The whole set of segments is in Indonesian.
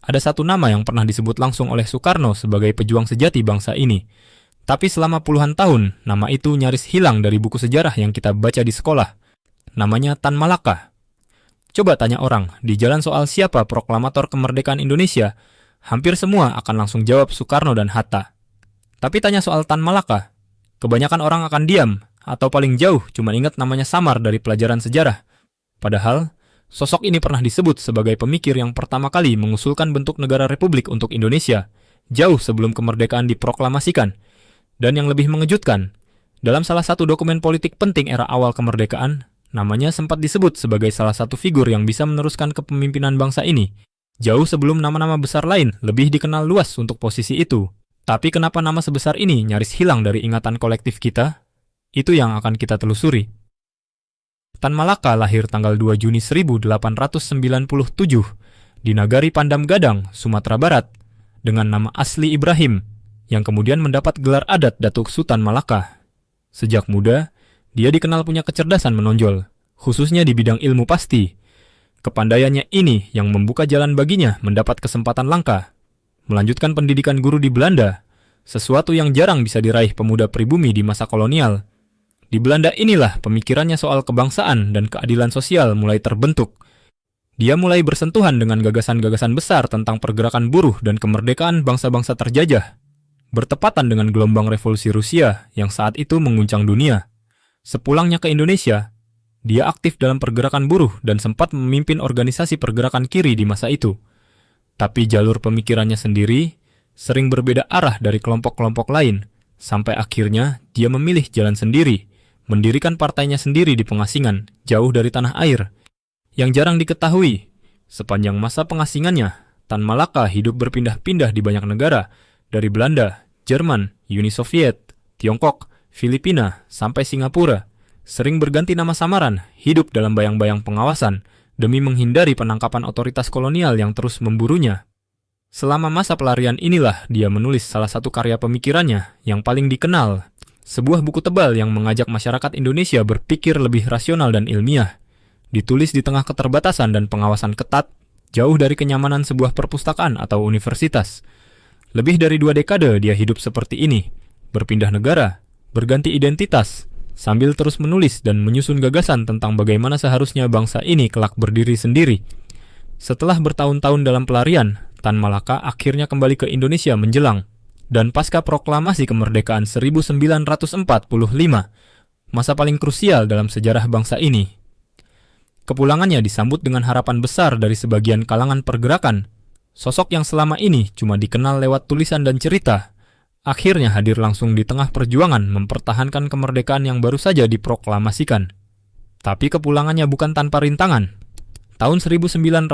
Ada satu nama yang pernah disebut langsung oleh Soekarno sebagai pejuang sejati bangsa ini. Tapi selama puluhan tahun, nama itu nyaris hilang dari buku sejarah yang kita baca di sekolah. Namanya Tan Malaka. Coba tanya orang di jalan soal siapa proklamator kemerdekaan Indonesia, hampir semua akan langsung jawab Soekarno dan Hatta. Tapi tanya soal Tan Malaka, kebanyakan orang akan diam, atau paling jauh cuma ingat namanya samar dari pelajaran sejarah. Padahal, sosok ini pernah disebut sebagai pemikir yang pertama kali mengusulkan bentuk negara republik untuk Indonesia, jauh sebelum kemerdekaan diproklamasikan. Dan yang lebih mengejutkan, dalam salah satu dokumen politik penting era awal kemerdekaan, namanya sempat disebut sebagai salah satu figur yang bisa meneruskan kepemimpinan bangsa ini, jauh sebelum nama-nama besar lain lebih dikenal luas untuk posisi itu. Tapi kenapa nama sebesar ini nyaris hilang dari ingatan kolektif kita? Itu yang akan kita telusuri. Tan Malaka lahir tanggal 2 Juni 1897 di Nagari Pandam Gadang, Sumatera Barat, dengan nama asli Ibrahim, yang kemudian mendapat gelar adat Datuk Sutan Malaka. Sejak muda, dia dikenal punya kecerdasan menonjol, khususnya di bidang ilmu pasti. Kepandaiannya ini yang membuka jalan baginya mendapat kesempatan langka, melanjutkan pendidikan guru di Belanda, sesuatu yang jarang bisa diraih pemuda pribumi di masa kolonial. Di Belanda inilah pemikirannya soal kebangsaan dan keadilan sosial mulai terbentuk. Dia mulai bersentuhan dengan gagasan-gagasan besar tentang pergerakan buruh dan kemerdekaan bangsa-bangsa terjajah, bertepatan dengan gelombang revolusi Rusia yang saat itu mengguncang dunia. Sepulangnya ke Indonesia, dia aktif dalam pergerakan buruh dan sempat memimpin organisasi pergerakan kiri di masa itu. Tapi jalur pemikirannya sendiri sering berbeda arah dari kelompok-kelompok lain, sampai akhirnya dia memilih jalan sendiri, mendirikan partainya sendiri di pengasingan, jauh dari tanah air. Yang jarang diketahui, sepanjang masa pengasingannya, Tan Malaka hidup berpindah-pindah di banyak negara, dari Belanda, Jerman, Uni Soviet, Tiongkok, Filipina, sampai Singapura. Sering berganti nama samaran, hidup dalam bayang-bayang pengawasan, demi menghindari penangkapan otoritas kolonial yang terus memburunya. Selama masa pelarian inilah dia menulis salah satu karya pemikirannya yang paling dikenal, sebuah buku tebal yang mengajak masyarakat Indonesia berpikir lebih rasional dan ilmiah. Ditulis di tengah keterbatasan dan pengawasan ketat, jauh dari kenyamanan sebuah perpustakaan atau universitas. Lebih dari 2 dekade dia hidup seperti ini, berpindah negara, berganti identitas, sambil terus menulis dan menyusun gagasan tentang bagaimana seharusnya bangsa ini kelak berdiri sendiri. Setelah bertahun-tahun dalam pelarian, Tan Malaka akhirnya kembali ke Indonesia menjelang, dan pasca proklamasi kemerdekaan 1945, masa paling krusial dalam sejarah bangsa ini. Kepulangannya disambut dengan harapan besar dari sebagian kalangan pergerakan. Sosok yang selama ini cuma dikenal lewat tulisan dan cerita, akhirnya hadir langsung di tengah perjuangan mempertahankan kemerdekaan yang baru saja diproklamasikan. Tapi kepulangannya bukan tanpa rintangan. Tahun 1946,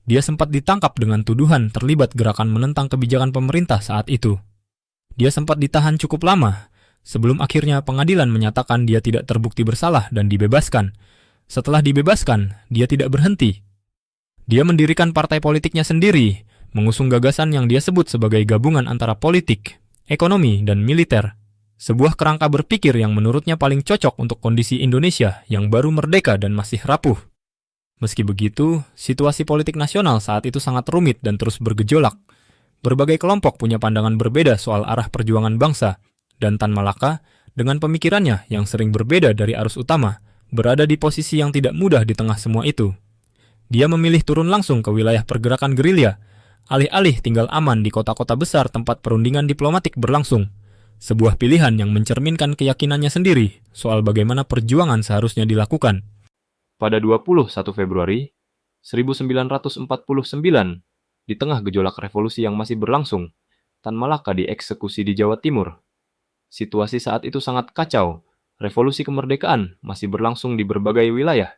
dia sempat ditangkap dengan tuduhan terlibat gerakan menentang kebijakan pemerintah saat itu. Dia sempat ditahan cukup lama, sebelum akhirnya pengadilan menyatakan dia tidak terbukti bersalah dan dibebaskan. Setelah dibebaskan, dia tidak berhenti. Dia mendirikan partai politiknya sendiri, mengusung gagasan yang dia sebut sebagai gabungan antara politik, ekonomi, dan militer. Sebuah kerangka berpikir yang menurutnya paling cocok untuk kondisi Indonesia yang baru merdeka dan masih rapuh. Meski begitu, situasi politik nasional saat itu sangat rumit dan terus bergejolak. Berbagai kelompok punya pandangan berbeda soal arah perjuangan bangsa, dan Tan Malaka, dengan pemikirannya yang sering berbeda dari arus utama, berada di posisi yang tidak mudah di tengah semua itu. Dia memilih turun langsung ke wilayah pergerakan gerilya, alih-alih tinggal aman di kota-kota besar tempat perundingan diplomatik berlangsung. Sebuah pilihan yang mencerminkan keyakinannya sendiri soal bagaimana perjuangan seharusnya dilakukan. Pada 21 Februari 1949, di tengah gejolak revolusi yang masih berlangsung, Tan Malaka dieksekusi di Jawa Timur. Situasi saat itu sangat kacau. Revolusi kemerdekaan masih berlangsung di berbagai wilayah.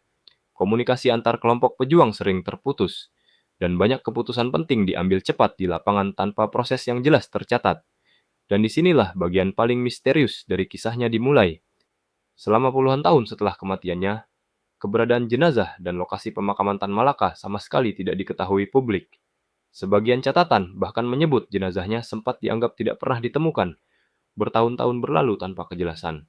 Komunikasi antar kelompok pejuang sering terputus, dan banyak keputusan penting diambil cepat di lapangan tanpa proses yang jelas tercatat. Dan disinilah bagian paling misterius dari kisahnya dimulai. Selama puluhan tahun setelah kematiannya, keberadaan jenazah dan lokasi pemakaman Tan Malaka sama sekali tidak diketahui publik. Sebagian catatan bahkan menyebut jenazahnya sempat dianggap tidak pernah ditemukan, bertahun-tahun berlalu tanpa kejelasan.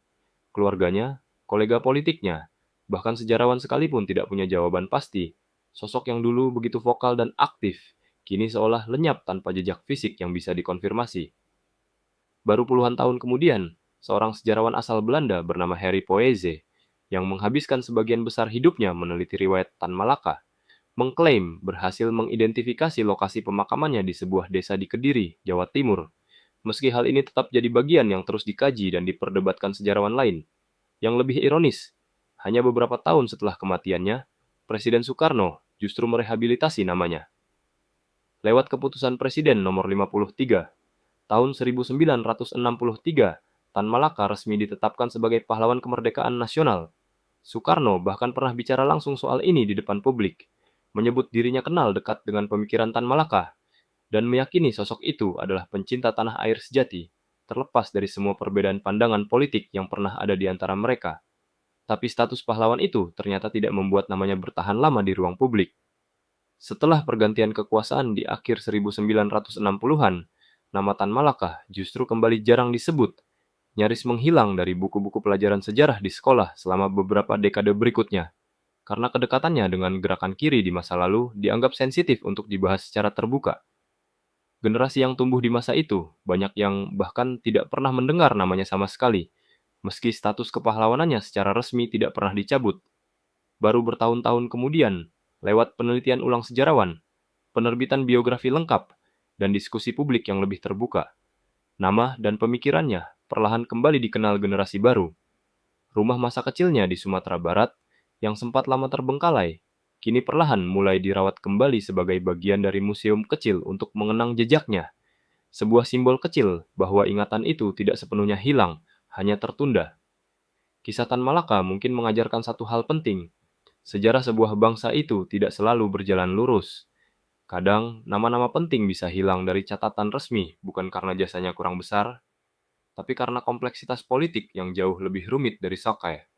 Keluarganya, kolega politiknya, bahkan sejarawan sekalipun tidak punya jawaban pasti. Sosok yang dulu begitu vokal dan aktif, kini seolah lenyap tanpa jejak fisik yang bisa dikonfirmasi. Baru puluhan tahun kemudian, seorang sejarawan asal Belanda bernama Harry Poeze, yang menghabiskan sebagian besar hidupnya meneliti riwayat Tan Malaka, mengklaim berhasil mengidentifikasi lokasi pemakamannya di sebuah desa di Kediri, Jawa Timur. Meski hal ini tetap jadi bagian yang terus dikaji dan diperdebatkan sejarawan lain. Yang lebih ironis, hanya beberapa tahun setelah kematiannya, Presiden Soekarno justru merehabilitasi namanya. Lewat keputusan Presiden nomor 53 tahun 1963, Tan Malaka resmi ditetapkan sebagai pahlawan kemerdekaan nasional. Soekarno bahkan pernah bicara langsung soal ini di depan publik, menyebut dirinya kenal dekat dengan pemikiran Tan Malaka, dan meyakini sosok itu adalah pencinta tanah air sejati, terlepas dari semua perbedaan pandangan politik yang pernah ada di antara mereka. Tapi status pahlawan itu ternyata tidak membuat namanya bertahan lama di ruang publik. Setelah pergantian kekuasaan di akhir 1960-an, nama Tan Malaka justru kembali jarang disebut, nyaris menghilang dari buku-buku pelajaran sejarah di sekolah selama beberapa dekade berikutnya, karena kedekatannya dengan gerakan kiri di masa lalu dianggap sensitif untuk dibahas secara terbuka. Generasi yang tumbuh di masa itu, banyak yang bahkan tidak pernah mendengar namanya sama sekali, meski status kepahlawanannya secara resmi tidak pernah dicabut. Baru bertahun-tahun kemudian, lewat penelitian ulang sejarawan, penerbitan biografi lengkap, dan diskusi publik yang lebih terbuka, nama dan pemikirannya perlahan kembali dikenal generasi baru. Rumah masa kecilnya di Sumatera Barat, yang sempat lama terbengkalai, kini perlahan mulai dirawat kembali sebagai bagian dari museum kecil untuk mengenang jejaknya. Sebuah simbol kecil bahwa ingatan itu tidak sepenuhnya hilang, hanya tertunda. Kisah Tan Malaka mungkin mengajarkan satu hal penting. Sejarah sebuah bangsa itu tidak selalu berjalan lurus. Kadang, nama-nama penting bisa hilang dari catatan resmi bukan karena jasanya kurang besar, tapi karena kompleksitas politik yang jauh lebih rumit dari Sokai.